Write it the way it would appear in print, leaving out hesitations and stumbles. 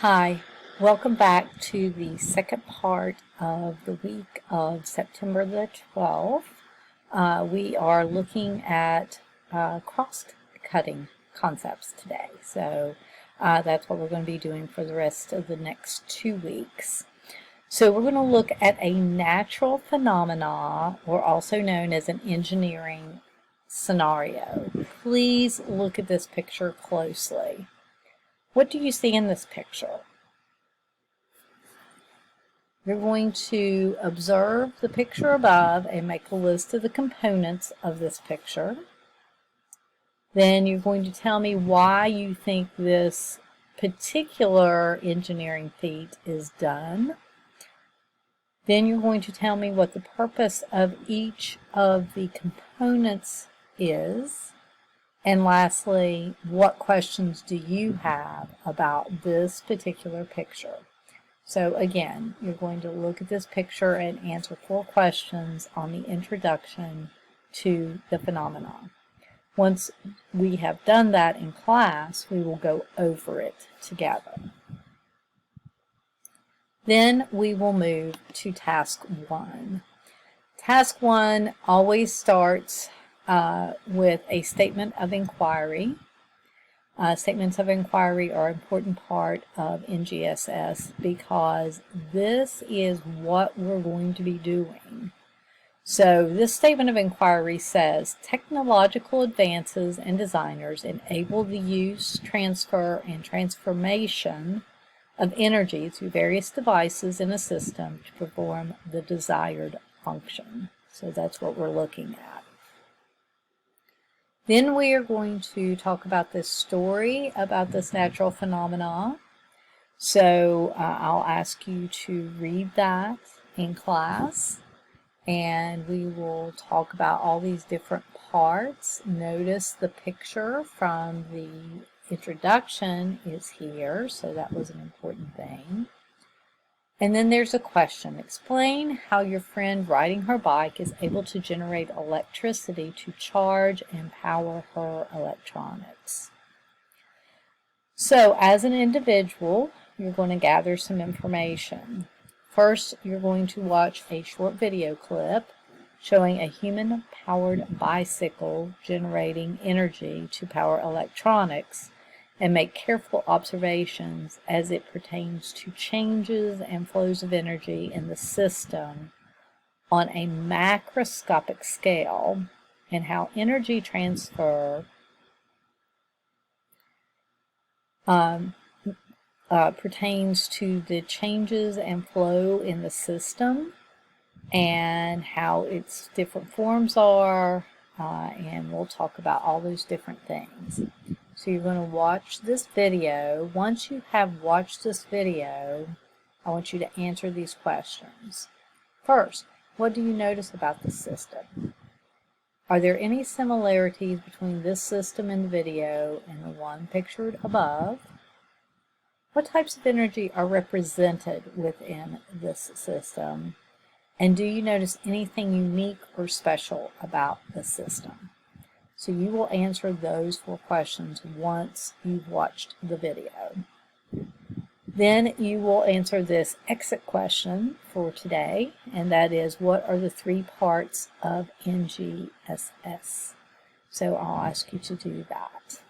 Hi, welcome back to the second part of the week of September the 12th. We are looking at cross-cutting concepts today. So that's what we're going to be doing for the rest of the next 2 weeks. So we're going to look at a natural phenomena, or also known as an engineering scenario. Please look at this picture closely. What do you see in this picture? You're going to observe the picture above and make a list of the components of this picture. Then you're going to tell me why you think this particular engineering feat is done. Then you're going to tell me what the purpose of each of the components is. And lastly, what questions do you have about this particular picture? So again, you're going to look at this picture and answer 4 questions on the introduction to the phenomenon. Once we have done that in class, we will go over it together. Then we will move to task 1. Task 1 always starts with a statement of inquiry. Statements of inquiry are an important part of NGSS because this is what we're going to be doing. So this statement of inquiry says, technological advances and designers enable the use, transfer, and transformation of energy through various devices in a system to perform the desired function. So that's what we're looking at. Then we are going to talk about this story about this natural phenomena. So I'll ask you to read that in class, and we will talk about all these different parts. Notice the picture from the introduction is here, so that was an important thing. And then there's a question. Explain how your friend riding her bike is able to generate electricity to charge and power her electronics. So as an individual, you're going to gather some information. First, you're going to watch a short video clip showing a human-powered bicycle generating energy to power electronics, and make careful observations as it pertains to changes and flows of energy in the system on a macroscopic scale, and how energy transfer pertains to the changes and flow in the system, and how its different forms are, and we'll talk about all those different things. So you're going to watch this video. Once you have watched this video, I want you to answer these questions. First, what do you notice about the system? Are there any similarities between this system in the video and the one pictured above? What types of energy are represented within this system? And do you notice anything unique or special about the system? So you will answer those 4 questions once you've watched the video. Then you will answer this exit question for today, and that is, what are the 3 parts of NGSS? So I'll ask you to do that.